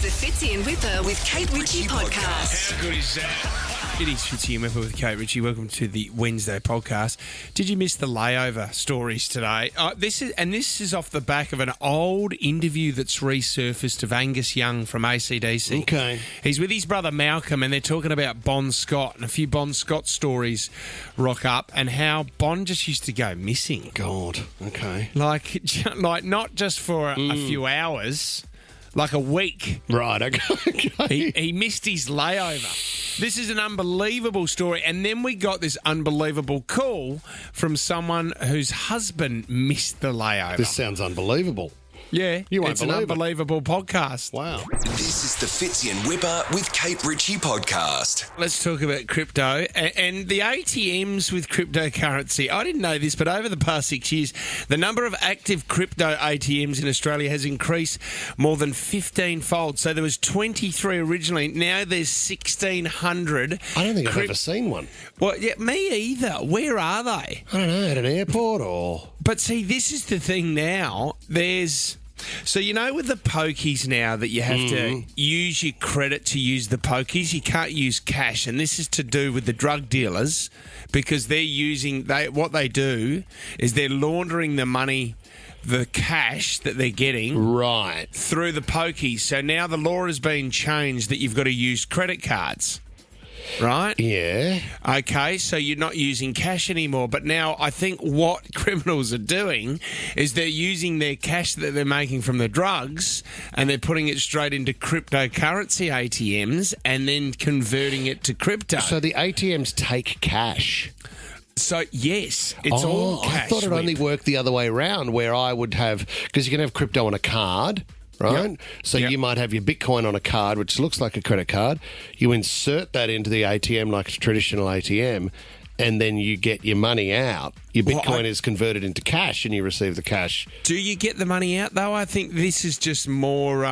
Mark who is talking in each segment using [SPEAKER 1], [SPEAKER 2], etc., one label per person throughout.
[SPEAKER 1] the Fitzy and Whipper with Kate Ritchie podcast.
[SPEAKER 2] How good is that? It is Fitzy and Whipper with Kate Ritchie. Welcome to the Wednesday podcast. Did you miss the layover stories today? This is off the back of an old interview that's resurfaced of Angus Young from AC/DC.
[SPEAKER 3] Okay.
[SPEAKER 2] He's with his brother Malcolm, and they're talking about Bon Scott, and a few Bon Scott stories rock up, and how Bon just used to go missing.
[SPEAKER 3] God, okay.
[SPEAKER 2] Like not just for a few hours, like a week.
[SPEAKER 3] Right, okay.
[SPEAKER 2] He missed his layover. This is an unbelievable story. And then we got this unbelievable call from someone whose husband missed the layover.
[SPEAKER 3] This sounds unbelievable.
[SPEAKER 2] Yeah,
[SPEAKER 3] You won't
[SPEAKER 2] it's an
[SPEAKER 3] believe it.
[SPEAKER 2] unbelievable podcast.
[SPEAKER 3] Wow.
[SPEAKER 4] This is the Fitzy and Whipper with Kate Ritchie podcast.
[SPEAKER 2] Let's talk about crypto and the ATMs with cryptocurrency. I didn't know this, but over the past 6 years, the number of active crypto ATMs in Australia has increased more than 15-fold. So there was 23 originally. Now there's 1,600.
[SPEAKER 3] I don't think I've ever seen one.
[SPEAKER 2] Well, yeah, me either. Where are they?
[SPEAKER 3] I don't know, at an airport or...
[SPEAKER 2] But see, this is the thing now. So, you know, with the pokies now that you have to use your credit to use the pokies, you can't use cash. And this is to do with the drug dealers because what they do is they're laundering the money, the cash that they're getting
[SPEAKER 3] Right.
[SPEAKER 2] through the pokies. So now the law has been changed that you've got to use credit cards. Right?
[SPEAKER 3] Yeah.
[SPEAKER 2] Okay, so you're not using cash anymore. But now I think what criminals are doing is they're using their cash that they're making from the drugs and they're putting it straight into cryptocurrency ATMs and then converting it to crypto.
[SPEAKER 3] So the ATMs take cash.
[SPEAKER 2] So, yes, it's all cash.
[SPEAKER 3] I thought it only worked the other way around where I would have... Because you can have crypto on a card... Right?
[SPEAKER 2] Yep.
[SPEAKER 3] So
[SPEAKER 2] Yep.
[SPEAKER 3] you might have your Bitcoin on a card, which looks like a credit card. You insert that into the ATM like a traditional ATM, and then you get your money out. Your Bitcoin is converted into cash, and you receive the cash.
[SPEAKER 2] Do you get the money out, though? I think this is just more...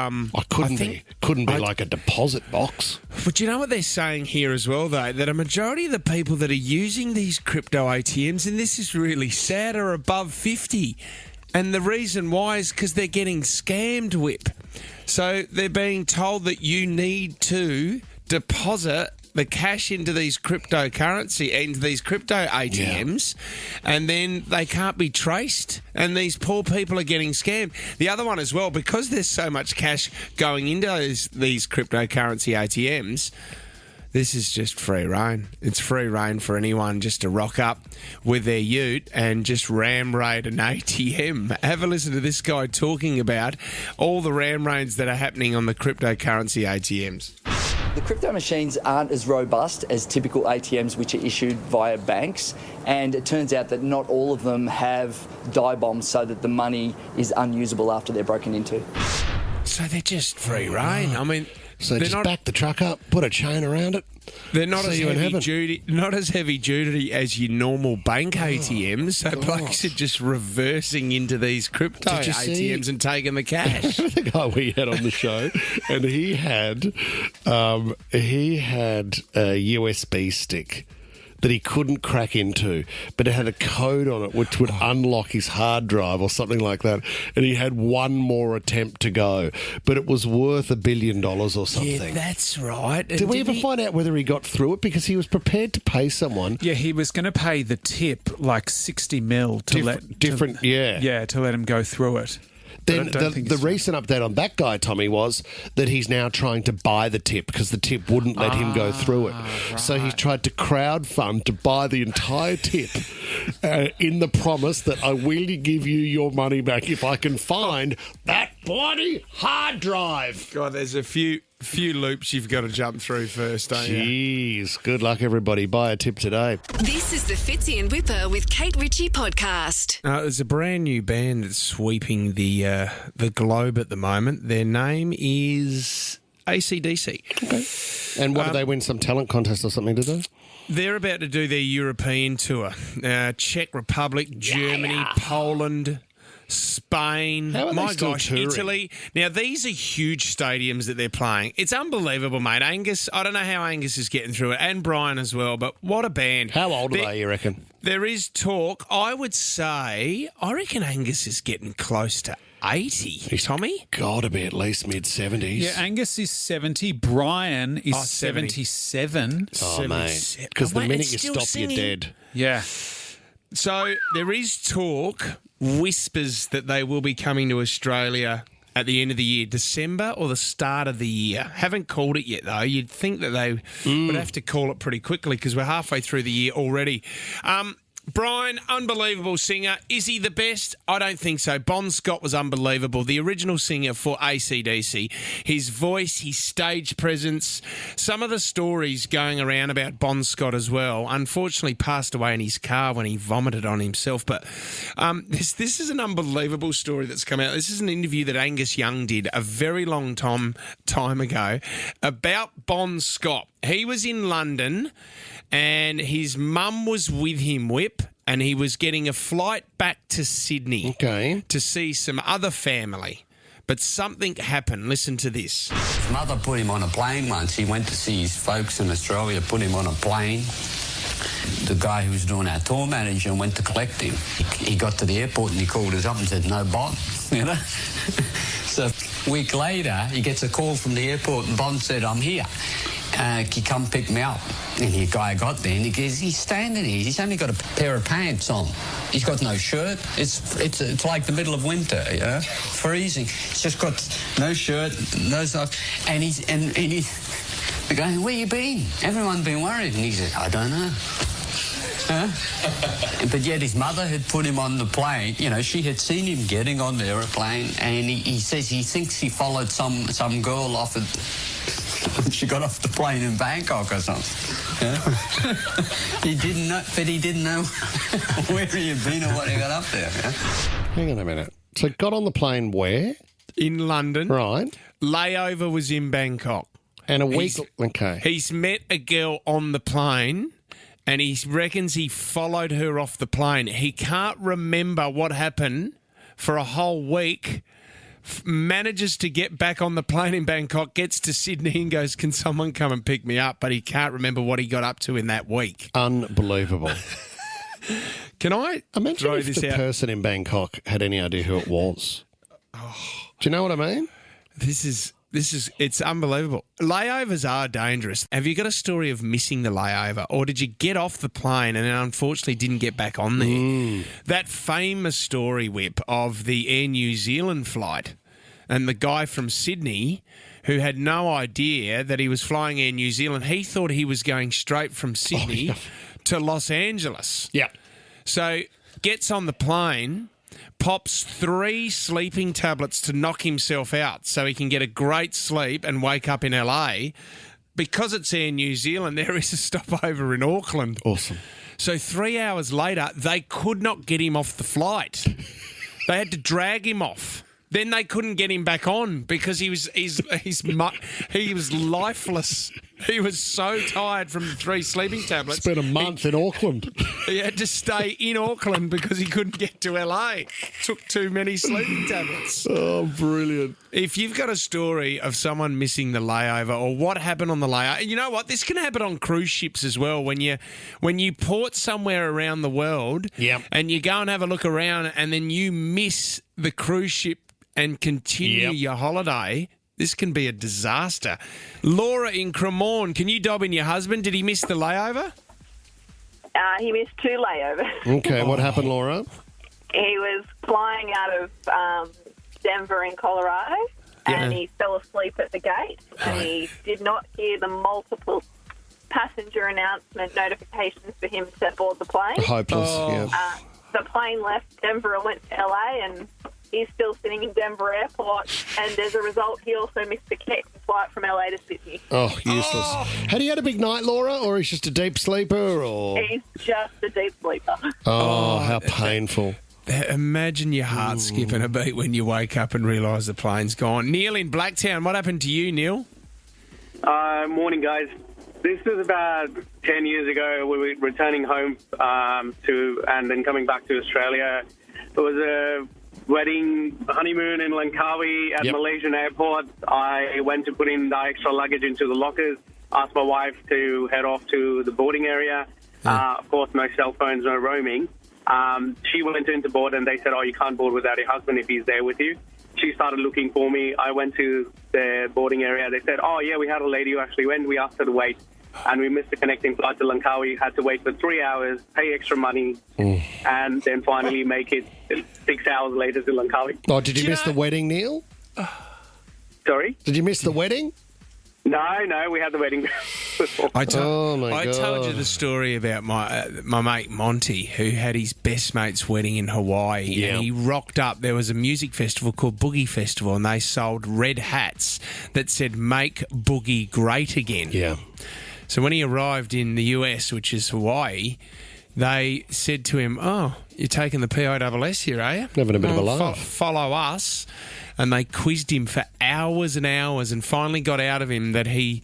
[SPEAKER 3] Couldn't be like a deposit box.
[SPEAKER 2] But you know what they're saying here as well, though? That a majority of the people that are using these crypto ATMs, and this is really sad, are above 50. And the reason why is because they're getting scammed, Whip. So they're being told that you need to deposit the cash into these crypto ATMs, and then they can't be traced. And these poor people are getting scammed. The other one as well, because there's so much cash going into these cryptocurrency ATMs, this is just free reign. It's free reign for anyone just to rock up with their ute and just ram raid an ATM. Have a listen to this guy talking about all the ram raids that are happening on the cryptocurrency ATMs.
[SPEAKER 5] The crypto machines aren't as robust as typical ATMs which are issued via banks, and it turns out that not all of them have die bombs so that the money is unusable after they're broken into.
[SPEAKER 2] So they're just free reign. I mean...
[SPEAKER 3] So just back the truck up, put a chain around it.
[SPEAKER 2] They're not
[SPEAKER 3] See
[SPEAKER 2] as
[SPEAKER 3] you in
[SPEAKER 2] heavy
[SPEAKER 3] heaven.
[SPEAKER 2] duty, not as heavy duty as your normal bank ATMs. So blokes are just reversing into these crypto
[SPEAKER 3] Did you see-
[SPEAKER 2] ATMs and taking the cash.
[SPEAKER 3] The guy we had on the show, and he had a USB stick that he couldn't crack into, but it had a code on it which would unlock his hard drive or something like that, and he had one more attempt to go, but it was worth $1 billion or something.
[SPEAKER 2] Yeah, that's right.
[SPEAKER 3] Did we ever find out whether he got through it? Because he was prepared to pay someone.
[SPEAKER 6] Yeah, he was going to pay the tip, like 60 mil to let him go through it.
[SPEAKER 3] Then the recent update on that guy, Tommy, was that he's now trying to buy the tip because the tip wouldn't let him go through it.
[SPEAKER 2] Right.
[SPEAKER 3] So he's tried to crowdfund to buy the entire tip in the promise that I will give you your money back if I can find that bloody hard drive.
[SPEAKER 2] God, there's a few loops you've got to jump through first, don't you?
[SPEAKER 3] Jeez, good luck, everybody. Buy a tip today.
[SPEAKER 1] This is the Fitzy and Whipper with Kate Ritchie podcast.
[SPEAKER 2] There's a brand new band that's sweeping the globe at the moment. Their name is AC/DC.
[SPEAKER 3] Okay. And what did they win? Some talent contest or something, did they?
[SPEAKER 2] They're about to do their European tour. Czech Republic, Germany, Poland, Spain,
[SPEAKER 3] How are they
[SPEAKER 2] my
[SPEAKER 3] still
[SPEAKER 2] gosh,
[SPEAKER 3] touring?
[SPEAKER 2] Italy. Now, these are huge stadiums that they're playing. It's unbelievable, mate. Angus, I don't know how Angus is getting through it, and Brian as well, but what a band.
[SPEAKER 3] How old are they, you reckon?
[SPEAKER 2] There is talk. I would say, I reckon Angus is getting close to 80. Tommy?
[SPEAKER 3] Got to be at least mid-70s.
[SPEAKER 6] Yeah, Angus is 70. Brian is 77.
[SPEAKER 3] Oh, mate. Because the minute you stop, you're dead.
[SPEAKER 6] Yeah.
[SPEAKER 2] So there is talk, whispers, that they will be coming to Australia at the end of the year, December or the start of the year. Haven't called it yet, though. You'd think that they would have to call it pretty quickly because we're halfway through the year already. Brian, unbelievable singer. Is he the best? I don't think so. Bon Scott was unbelievable. The original singer for AC/DC. His voice, his stage presence, some of the stories going around about Bon Scott as well. Unfortunately, passed away in his car when he vomited on himself. But this is an unbelievable story that's come out. This is an interview that Angus Young did a very long time ago about Bon Scott. He was in London and his mum was with him, Whip, and he was getting a flight back to Sydney to see some other family. But something happened. Listen to this.
[SPEAKER 7] His mother put him on a plane once. He went to see his folks in Australia, put him on a plane. The guy who was doing our tour manager went to collect him. He got to the airport and he called us up and said, no Bon, you know. So a week later, he gets a call from the airport and Bon said, I'm here. Can you come pick me up? And the guy got there and he goes, he's standing here. He's only got a pair of pants on. He's got no shirt. It's like the middle of winter, you know, freezing. He's just got no shirt, no socks. And he's going, where you been? Everyone's been worried. And he said, I don't know. But yet his mother had put him on the plane. You know, she had seen him getting on the aeroplane, and he says he thinks he followed some girl off at... She got off the plane in Bangkok or something. Yeah? He didn't know where he had been or what he got up there. Yeah?
[SPEAKER 3] Hang on a minute. So got on the plane where?
[SPEAKER 2] In London.
[SPEAKER 3] Right.
[SPEAKER 2] Layover was in Bangkok.
[SPEAKER 3] And a week...
[SPEAKER 2] He's met a girl on the plane and he reckons he followed her off the plane. He can't remember what happened for a whole week. Manages to get back on the plane in Bangkok, gets to Sydney and goes, can someone come and pick me up? But he can't remember what he got up to in that week.
[SPEAKER 3] Unbelievable.
[SPEAKER 2] Can I
[SPEAKER 3] imagine
[SPEAKER 2] throw
[SPEAKER 3] if
[SPEAKER 2] this
[SPEAKER 3] the
[SPEAKER 2] out?
[SPEAKER 3] person in Bangkok had any idea who it was? Do you know what I mean?
[SPEAKER 2] This is it's unbelievable. Layovers are dangerous. Have you got a story of missing the layover, or did you get off the plane and then unfortunately didn't get back on there? That famous story, Whip, of the Air New Zealand flight and the guy from Sydney who had no idea that he was flying Air New Zealand. He thought he was going straight from Sydney to Los Angeles.
[SPEAKER 3] Yeah.
[SPEAKER 2] So gets on the plane, pops 3 sleeping tablets to knock himself out so he can get a great sleep and wake up in LA. Because it's Air New Zealand, there is a stopover in Auckland.
[SPEAKER 3] Awesome.
[SPEAKER 2] So 3 hours later, they could not get him off the flight. They had to drag him off. Then they couldn't get him back on because he was lifeless. He was so tired from the 3 sleeping tablets.
[SPEAKER 3] Spent a month in Auckland.
[SPEAKER 2] He had to stay in Auckland because he couldn't get to LA. Took too many sleeping tablets.
[SPEAKER 3] Oh, brilliant.
[SPEAKER 2] If you've got a story of someone missing the layover or what happened on the layover, you know what? This can happen on cruise ships as well. When you port somewhere around the world and you go and have a look around and then you miss the cruise ship and continue your holiday, this can be a disaster. Laura in Cremorne, can you dob in your husband? Did he miss the layover?
[SPEAKER 8] He missed 2 layovers.
[SPEAKER 3] Okay, what happened, Laura?
[SPEAKER 8] He was flying out of Denver in Colorado and he fell asleep at the gate and he did not hear the multiple passenger announcement notifications for him to board the plane.
[SPEAKER 3] Hopeless,
[SPEAKER 8] The plane left Denver and went to LA and he's still sitting in Denver Airport, and as a result, he also missed the connecting flight from LA to Sydney.
[SPEAKER 3] Oh, useless. Had he had a big night, Laura, or he's just a deep sleeper? Or
[SPEAKER 8] he's just a deep sleeper.
[SPEAKER 3] Oh, how painful.
[SPEAKER 2] Imagine your heart skipping a beat when you wake up and realise the plane's gone. Neil in Blacktown, what happened to you, Neil?
[SPEAKER 9] Morning, guys. This was about 10 years ago. We were returning home and then coming back to Australia. It was a wedding honeymoon in Langkawi at Malaysian Airport. I went to put in the extra luggage into the lockers, asked my wife to head off to the boarding area. Of course, no cell phones, no roaming. She went into board and they said, you can't board without your husband if he's there with you. she started looking for me. I went to the boarding area. They said, oh, yeah, we had a lady who actually went. We asked her to wait, and we missed the connecting flight to Langkawi, had to wait for 3 hours, pay extra money, and then finally make it 6 hours later to Langkawi.
[SPEAKER 3] Oh, did you miss the wedding, Neil?
[SPEAKER 9] Sorry?
[SPEAKER 3] Did you miss the wedding?
[SPEAKER 9] No, we had the wedding.
[SPEAKER 2] I told you the story about my mate Monty, who had his best mate's wedding in Hawaii, and he rocked up. There was a music festival called Boogie Festival, and they sold red hats that said "Make Boogie Great Again."
[SPEAKER 3] Yeah.
[SPEAKER 2] So when he arrived in the US, which is Hawaii, they said to him, "Oh, you're taking the PISS here, are you?
[SPEAKER 3] Having a bit of a laugh.
[SPEAKER 2] Follow us." And they quizzed him for hours and hours and finally got out of him that he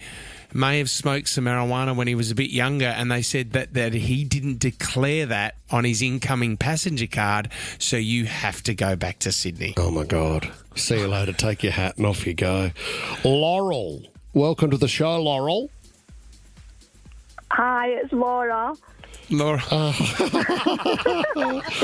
[SPEAKER 2] may have smoked some marijuana when he was a bit younger, and they said that he didn't declare that on his incoming passenger card, so you have to go back to Sydney.
[SPEAKER 3] Oh, my God. See you later. Take your hat and off you go. Laurel. Welcome to the show, Laurel.
[SPEAKER 10] Hi, it's Laura.
[SPEAKER 2] Laura.
[SPEAKER 10] The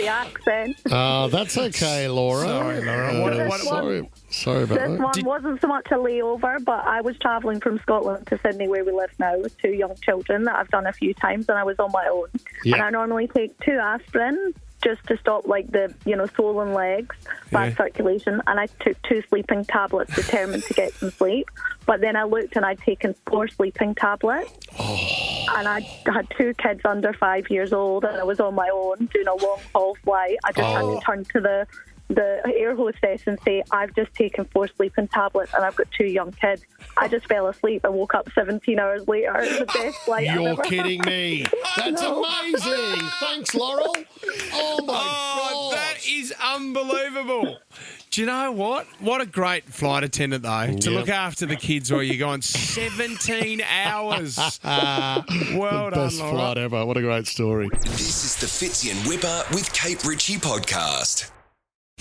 [SPEAKER 10] accent.
[SPEAKER 3] That's okay, Laura.
[SPEAKER 2] Sorry, Laura.
[SPEAKER 3] Sorry about that.
[SPEAKER 10] This one wasn't so much a layover, but I was travelling from Scotland to Sydney, where we live now, with 2 young children that I've done a few times, and I was on my own.
[SPEAKER 3] Yeah.
[SPEAKER 10] And I normally take 2 aspirin just to stop, swollen legs, bad circulation, and I took 2 sleeping tablets determined to get some sleep. But then I looked and I'd taken 4 sleeping tablets. And I had 2 kids under 5 years old, and I was on my own doing a long-haul flight. I just had to turn to the air hostess and say, I've just taken 4 sleeping tablets and I've got 2 young kids. I just fell asleep and woke up 17 hours later. It was the best flight I've
[SPEAKER 3] You're
[SPEAKER 10] ever
[SPEAKER 3] kidding me. That's amazing. Thanks, Laurel. Oh, my God.
[SPEAKER 2] That is unbelievable. Do you know what? What a great flight attendant, though, to look after the kids while you're gone 17 hours. Well done,
[SPEAKER 3] Best
[SPEAKER 2] Laura.
[SPEAKER 3] flight ever. What a great story.
[SPEAKER 4] This is the Fitzy and Whipper with Kate Ritchie podcast.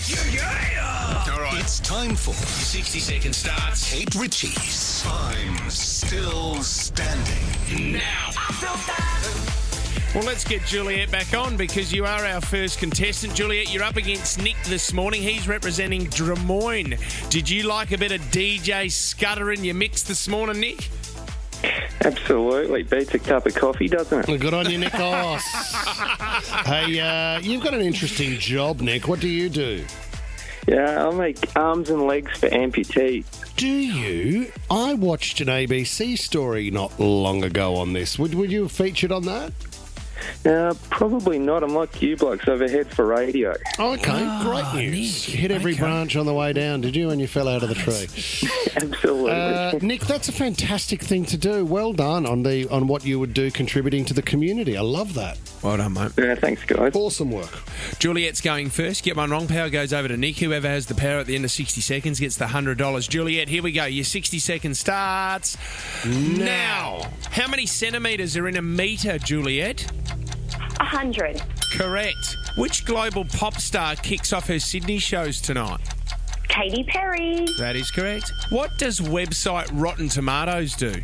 [SPEAKER 11] Yeah!
[SPEAKER 4] All right. It's time for
[SPEAKER 11] 60-second starts.
[SPEAKER 4] Kate Ritchie's
[SPEAKER 11] I'm still standing.
[SPEAKER 2] Now. Well, let's get Juliet back on because you are our first contestant. Juliet, you're up against Nick this morning. He's representing Des Moines. Did you like a bit of DJ Scudder in your mix this morning, Nick?
[SPEAKER 12] Absolutely. Beats a cup of coffee, doesn't it?
[SPEAKER 3] Good on you, Nicholas. Hey, you've got an interesting job, Nick. What do you do?
[SPEAKER 12] Yeah, I make arms and legs for amputees.
[SPEAKER 3] Do you? I watched an ABC story not long ago on this. Would you have featured on that?
[SPEAKER 12] Probably not. I'm like you blokes overhead for radio.
[SPEAKER 3] Okay, great news.
[SPEAKER 2] Nick,
[SPEAKER 3] Hit every branch on the way down, did you, when you fell out of the tree?
[SPEAKER 12] Absolutely.
[SPEAKER 3] Nick, that's a fantastic thing to do. Well done on what you would do contributing to the community. I love that.
[SPEAKER 2] Well done, mate.
[SPEAKER 12] Yeah, thanks, guys.
[SPEAKER 3] Awesome work.
[SPEAKER 2] Juliet's going first. Get one wrong, power goes over to Nick. Whoever has the power at the end of 60 seconds gets the $100. Juliet, here we go. Your 60 seconds starts now. How many centimetres are in a metre, Juliet?
[SPEAKER 10] 100.
[SPEAKER 2] Correct. Which global pop star kicks off her Sydney shows tonight?
[SPEAKER 10] Katy Perry.
[SPEAKER 2] That is correct. What does website Rotten Tomatoes do?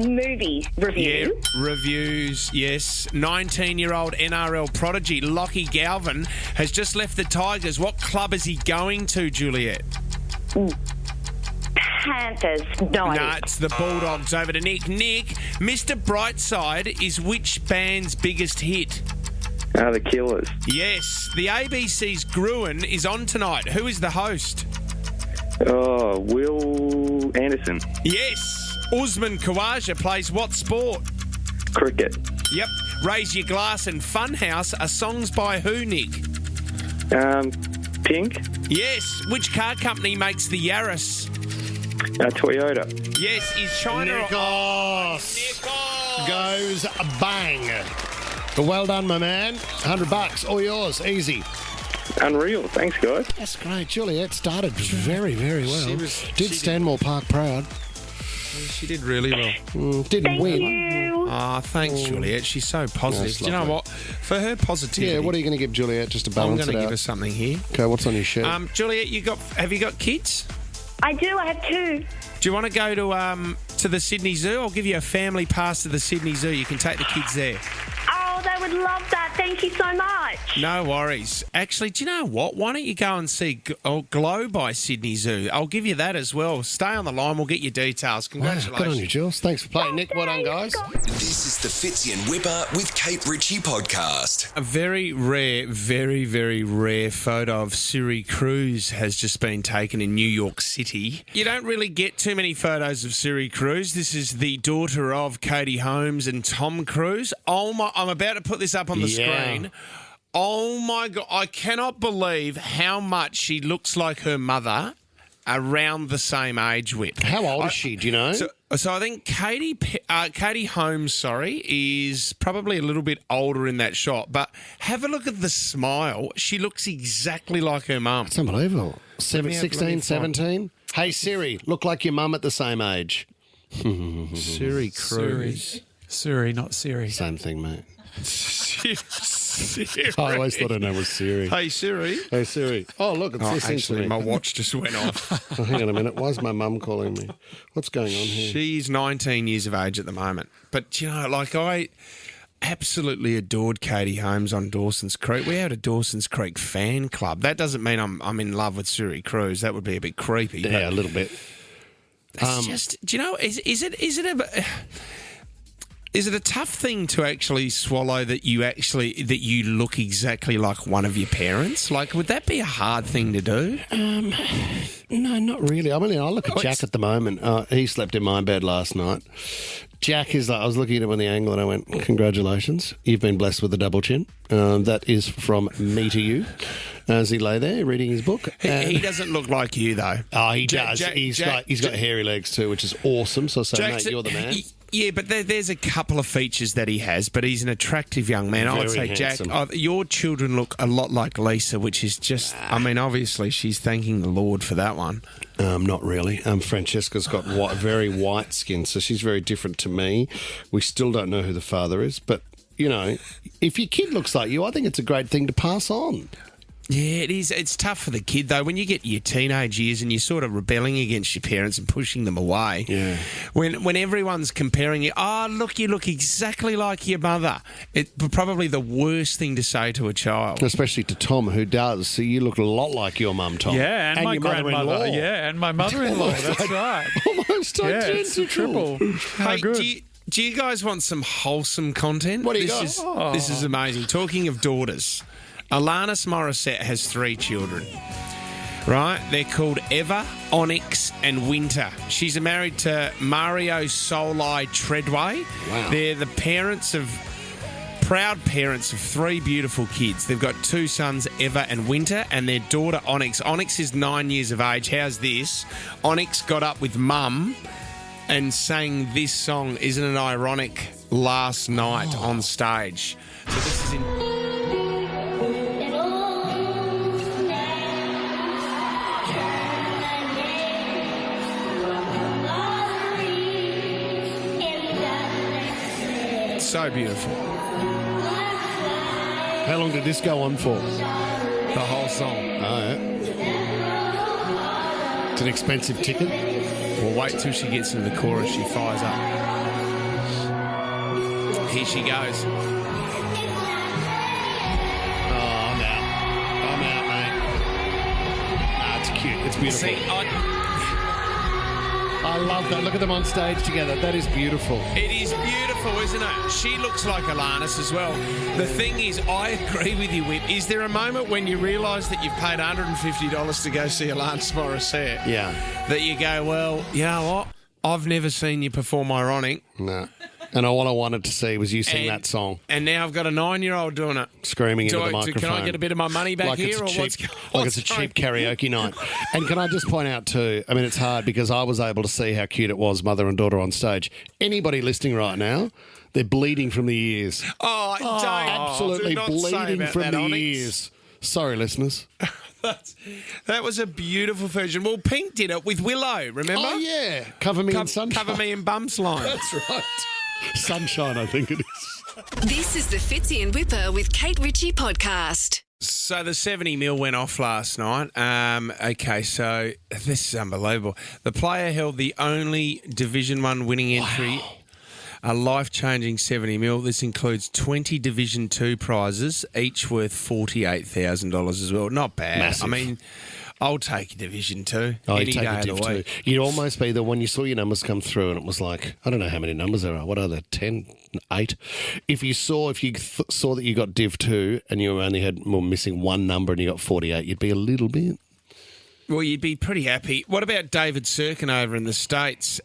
[SPEAKER 10] Movie review.
[SPEAKER 2] Yeah, reviews, yes. 19-year-old NRL prodigy Lockie Galvin has just left the Tigers. What club is he going to, Juliet?
[SPEAKER 10] Panthers. No,
[SPEAKER 2] it's the Bulldogs. Over to Nick. Nick, Mr. Brightside is which band's biggest hit?
[SPEAKER 12] The Killers.
[SPEAKER 2] Yes. The ABC's Gruen is on tonight. Who is the host?
[SPEAKER 12] Will Anderson.
[SPEAKER 2] Yes. Usman Khawaja plays what sport?
[SPEAKER 12] Cricket.
[SPEAKER 2] Yep. Raise Your Glass and Funhouse are songs by who, Nick?
[SPEAKER 12] Pink.
[SPEAKER 2] Yes. Which car company makes the Yaris?
[SPEAKER 12] Toyota.
[SPEAKER 2] Yes. Is China...
[SPEAKER 3] Nikos goes bang. Well done, my man. $100, all yours, easy.
[SPEAKER 12] Unreal. Thanks, guys.
[SPEAKER 3] That's great. Juliet started very, very well. Did Stanmore Park proud.
[SPEAKER 2] She did really well.
[SPEAKER 3] Didn't win.
[SPEAKER 10] you.
[SPEAKER 2] Thanks, Juliet. She's so positive. Do you know
[SPEAKER 3] lovely.
[SPEAKER 2] what? For her positivity...
[SPEAKER 3] Yeah, what are you going to give Juliet just to balance it out?
[SPEAKER 2] I'm going to give her something here.
[SPEAKER 3] Okay, what's on your shirt?
[SPEAKER 2] Juliet, have you got kids?
[SPEAKER 10] I do. I have 2.
[SPEAKER 2] Do you want to go to the Sydney Zoo? I'll give you a family pass to the Sydney Zoo. You can take the kids there.
[SPEAKER 10] Oh, that would love that. Thank you so much.
[SPEAKER 2] No worries. Actually, do you know what? Why don't you go and see Glow by Sydney Zoo? I'll give you that as well. Stay on the line. We'll get your details. Congratulations.
[SPEAKER 3] Good on you, Jules. Thanks for playing. Nick, well done, guys.
[SPEAKER 4] This is the Fitzy and Whipper with Kate Ritchie podcast.
[SPEAKER 2] A very rare, very, very rare photo of Suri Cruise has just been taken in New York City. You don't really get too many photos of Suri Cruise. This is the daughter of Katie Holmes and Tom Cruise. Oh my! I'm about to put this up on the screen. Oh my God! I cannot believe how much she looks like her mother. Around the same age width.
[SPEAKER 3] How old is she? Do you know?
[SPEAKER 2] So I think Katie Holmes, is probably a little bit older in that shot. But have a look at the smile. She looks exactly like her mum.
[SPEAKER 3] It's unbelievable. 16, 17. Hey Siri, look like your mum at the same age.
[SPEAKER 2] Suri Cruise.
[SPEAKER 6] Suri, not Siri.
[SPEAKER 3] Same thing, mate.
[SPEAKER 2] Siri.
[SPEAKER 3] I always thought her name was Siri.
[SPEAKER 2] Hey Siri.
[SPEAKER 3] Hey Siri. Oh look, it's listening to me.
[SPEAKER 2] My watch just went off.
[SPEAKER 3] Oh, hang on a minute. Why is my mum calling me? What's going on here?
[SPEAKER 2] She's 19 years of age at the moment. But you know, like I absolutely adored Katie Holmes on Dawson's Creek. We had a Dawson's Creek fan club. That doesn't mean I'm in love with Suri Cruise. That would be a bit creepy.
[SPEAKER 3] Yeah, a little bit.
[SPEAKER 2] It's just, do you know, is it a tough thing to actually swallow that you look exactly like one of your parents? Like, would that be a hard thing to do?
[SPEAKER 3] No, not really. I mean, I look at Jack at the moment. He slept in my bed last night. Jack is like, I was looking at him on the angle and I went, congratulations, you've been blessed with a double chin. That is from me to you. As he lay there reading his book.
[SPEAKER 2] He doesn't look like you, though.
[SPEAKER 3] Oh, he does. He's got hairy legs too, which is awesome. So I say, mate, you're the man.
[SPEAKER 2] Yeah, but there's a couple of features that he has, but he's an attractive young man. I would say,
[SPEAKER 3] handsome.
[SPEAKER 2] Jack, your children look a lot like Lisa, which is just, I mean, obviously she's thanking the Lord for that one.
[SPEAKER 3] Not really. Francesca's got very white skin, so she's very different to me. We still don't know who the father is, but, you know, if your kid looks like you, I think it's a great thing to pass on.
[SPEAKER 2] Yeah, it is. It's tough for the kid, though. When you get your teenage years and you're sort of rebelling against your parents and pushing them away.
[SPEAKER 3] Yeah.
[SPEAKER 2] When everyone's comparing you, look, you look exactly like your mother. It's probably the worst thing to say to a child.
[SPEAKER 3] Especially to Tom, who does. So you look a lot like your mum, Tom.
[SPEAKER 6] Yeah, and my
[SPEAKER 3] your
[SPEAKER 6] grandmother.
[SPEAKER 3] mother-in-law.
[SPEAKER 6] Yeah, and my mother-in-law. That's right.
[SPEAKER 3] Almost identical.
[SPEAKER 6] Yeah, it's a triple. How good.
[SPEAKER 2] Do you guys want some wholesome content?
[SPEAKER 3] What do you got?
[SPEAKER 2] This is amazing. Talking of daughters, Alanis Morissette has 3 children, right? They're called Eva, Onyx and Winter. She's married to Mario Solai Treadway.
[SPEAKER 3] Wow.
[SPEAKER 2] They're the proud parents of 3 beautiful kids. They've got 2 sons, Eva and Winter, and their daughter, Onyx. Onyx is 9 years of age. How's this? Onyx got up with Mum and sang this song, Isn't It Ironic, last night on stage. So this is in... So beautiful.
[SPEAKER 3] How long did this go on for?
[SPEAKER 2] The whole song.
[SPEAKER 3] Oh, yeah. It's an expensive ticket.
[SPEAKER 2] Well, wait till she gets into the chorus. She fires up. Here she goes.
[SPEAKER 3] Oh, I'm out, mate. It's cute. It's beautiful.
[SPEAKER 2] See,
[SPEAKER 3] I love that. Look at them on stage together. That is beautiful.
[SPEAKER 2] It is beautiful, isn't it? She looks like Alanis as well. The thing is, I agree with you, Whip. Is there a moment when you realise that you've paid $150 to go see Alanis Morissette?
[SPEAKER 3] Yeah.
[SPEAKER 2] That you go, well, you know what? I've never seen you perform Ironic.
[SPEAKER 3] No. And all I wanted to see was you sing that song.
[SPEAKER 2] And now I've got a 9-year-old doing it.
[SPEAKER 3] Screaming into the microphone.
[SPEAKER 2] Can I get a bit of my money back here?
[SPEAKER 3] Like it's a cheap karaoke night. And can I just point out too, I mean, it's hard because I was able to see how cute it was, mother and daughter on stage. Anybody listening right now, they're bleeding from the ears.
[SPEAKER 2] Oh, don't.
[SPEAKER 3] Absolutely bleeding from the ears. Sorry, listeners.
[SPEAKER 2] That was a beautiful version. Well, Pink did it with Willow, remember?
[SPEAKER 3] Oh, yeah. Cover me in sunshine.
[SPEAKER 2] Cover me in bumps line.
[SPEAKER 3] That's right. Sunshine, I think it is.
[SPEAKER 1] This is the Fitzy and Whipper with Kate Ritchie podcast.
[SPEAKER 2] So the 70 mil went off last night. Okay, so this is unbelievable. The player held the only Division 1 winning entry a life-changing 70 mil. This includes 20 Division 2 prizes, each worth $48,000 as well. Not bad.
[SPEAKER 3] Massive.
[SPEAKER 2] I mean, I'll take a Division 2
[SPEAKER 3] Oh,
[SPEAKER 2] any
[SPEAKER 3] you take
[SPEAKER 2] day
[SPEAKER 3] a
[SPEAKER 2] of the
[SPEAKER 3] Div 2.
[SPEAKER 2] week.
[SPEAKER 3] You'd almost be the one you saw your numbers come through and it was like, I don't know how many numbers there are. What are there? 10, 8? If you saw that you got Div 2 and you only were missing one number and you got 48, you'd be a little bit.
[SPEAKER 2] Well, you'd be pretty happy. What about David Serkin over in the States?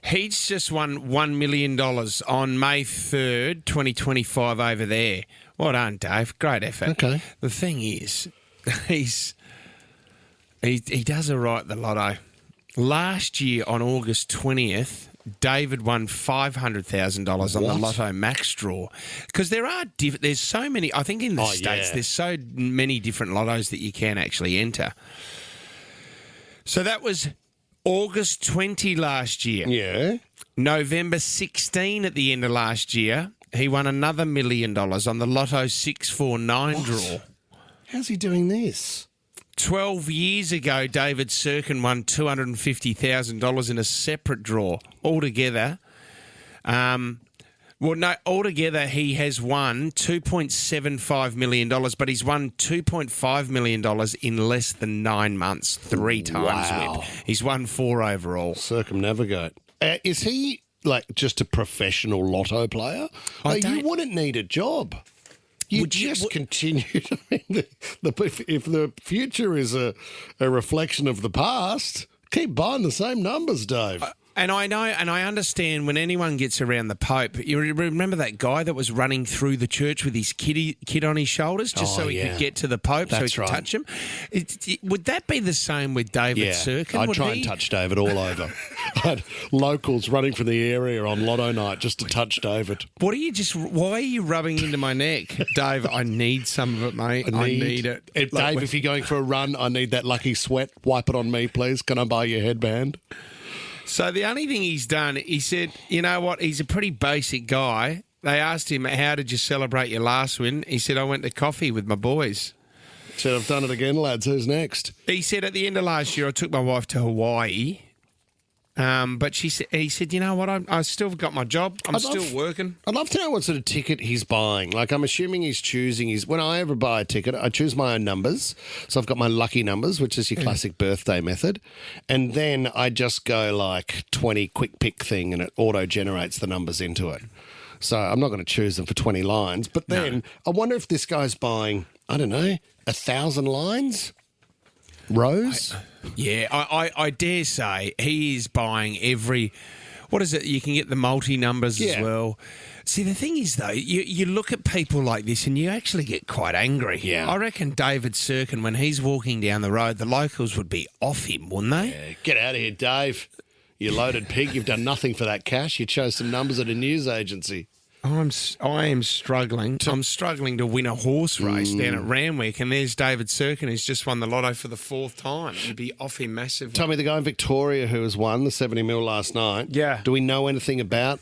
[SPEAKER 2] He's just won $1 million on May 3rd, 2025 over there. Well done, Dave. Great effort.
[SPEAKER 3] Okay.
[SPEAKER 2] The thing is, he does all right at the lotto. Last year on August 20th, David won $500,000 on the Lotto Max draw. Because there's so many, I think in the States, there's so many different lottos that you can actually enter. So that was August 20 last year.
[SPEAKER 3] Yeah.
[SPEAKER 2] November 16 at the end of last year, he won another $1 million on the Lotto 649 draw.
[SPEAKER 3] How's he doing this?
[SPEAKER 2] 12 years ago, David Serkin won $250,000 in a separate draw. Altogether, altogether he has won $2.75 million, but he's won $2.5 million in less than 9 months, 3 times.
[SPEAKER 3] Wow.
[SPEAKER 2] Whip. He's won 4 overall.
[SPEAKER 3] Circumnavigate. Is he like just a professional lotto player? You wouldn't need a job. You continue to if the future is a reflection of the past, keep buying the same numbers, Dave.
[SPEAKER 2] And I know, and I understand when anyone gets around the Pope. You remember that guy that was running through the church with his kid on his shoulders just so he could get to the Pope, so he could touch him? Would that be the same with David Serkin?
[SPEAKER 3] I'd try and touch David all over. I had locals running from the area on Lotto night just to touch David.
[SPEAKER 2] Why are you rubbing into my neck? Dave, I need some of it, mate. I need it.
[SPEAKER 3] Dave, if you're going for a run, I need that lucky sweat. Wipe it on me, please. Can I buy your headband?
[SPEAKER 2] So the only thing he's done, he said, you know what, he's a pretty basic guy. They asked him, how did you celebrate your last win? He said, I went to coffee with my boys.
[SPEAKER 3] Said, I've done it again, lads. Who's next?
[SPEAKER 2] He said, at the end of last year, I took my wife to Hawaii. But he said, you know what, I still got my job. I'm still working.
[SPEAKER 3] I'd love to know what sort of ticket he's buying. Like, I'm assuming he's choosing when I ever buy a ticket, I choose my own numbers. So I've got my lucky numbers, which is your classic birthday method. And then I just go like 20 quick pick thing and it auto-generates the numbers into it. So I'm not going to choose them for 20 lines. But then I wonder if this guy's buying, I don't know, 1,000 lines? Rows?
[SPEAKER 2] I dare say he is buying every... What is it? You can get the multi-numbers as well. See, the thing is, though, you look at people like this and you actually get quite angry.
[SPEAKER 3] Yeah.
[SPEAKER 2] I reckon David Serkin, when he's walking down the road, the locals would be off him, wouldn't they?
[SPEAKER 3] Yeah. Get out of here, Dave. You loaded pig. You've done nothing for that cash. You chose some numbers at a news agency.
[SPEAKER 2] I am struggling. I'm struggling to win a horse race down at Randwick, and there's David Serkin who's just won the lotto for the 4th time. You'd be off him massively.
[SPEAKER 3] Tell me, the guy in Victoria who has won the 70 mil last night.
[SPEAKER 6] Yeah.
[SPEAKER 3] Do we know anything about?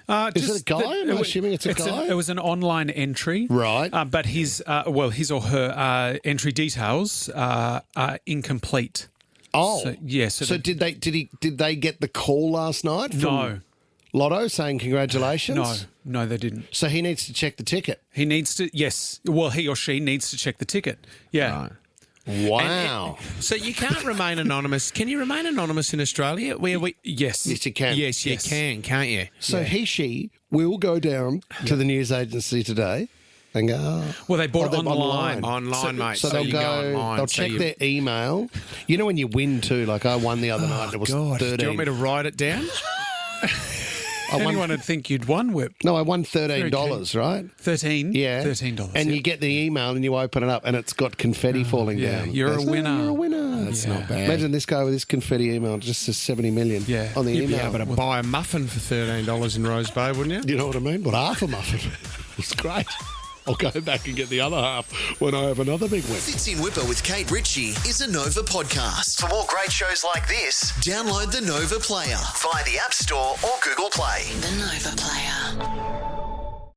[SPEAKER 3] Is it a guy? Am I assuming it's a guy?
[SPEAKER 6] It was an online entry,
[SPEAKER 3] right?
[SPEAKER 6] But his or her entry details are incomplete.
[SPEAKER 3] Oh,
[SPEAKER 6] so, yes.
[SPEAKER 3] So did they get the call last night?
[SPEAKER 6] No.
[SPEAKER 3] Lotto saying congratulations?
[SPEAKER 6] No, they didn't.
[SPEAKER 3] So he needs to check the ticket.
[SPEAKER 6] He needs to, yes. Well, he or she needs to check the ticket. Yeah.
[SPEAKER 3] Right. Wow.
[SPEAKER 2] So you can't remain anonymous. Can you remain anonymous in Australia?
[SPEAKER 3] Yes, you can.
[SPEAKER 2] Yes, you can, can't you?
[SPEAKER 3] So she will go down to the news agency today and go,
[SPEAKER 6] well, they bought it online.
[SPEAKER 2] Online, mate.
[SPEAKER 3] So they'll go online. They'll check their email. You know when you win too, like I won the other night, it was 13.
[SPEAKER 2] Do you want me to write it down?
[SPEAKER 6] Anyone would think you'd won, Whip.
[SPEAKER 3] No, I won $13, right?
[SPEAKER 6] 13?
[SPEAKER 3] Yeah.
[SPEAKER 6] $13.
[SPEAKER 3] And you get the email and you open it up and it's got confetti falling down.
[SPEAKER 6] You're a winner.
[SPEAKER 3] You're a winner.
[SPEAKER 2] That's not bad.
[SPEAKER 3] Imagine this guy with this confetti email just says 70 million on the
[SPEAKER 2] You'd
[SPEAKER 3] email.
[SPEAKER 2] be able to buy a muffin for $13 in Rose Bay, wouldn't you?
[SPEAKER 3] You know what I mean? Well, half a muffin. It's great. I'll go back and get the other half when I have another big win.
[SPEAKER 4] Fitzy and Whipper with Kate Ritchie is a Nova podcast. For more great shows like this, download the Nova Player via the App Store or Google Play.
[SPEAKER 1] The Nova Player.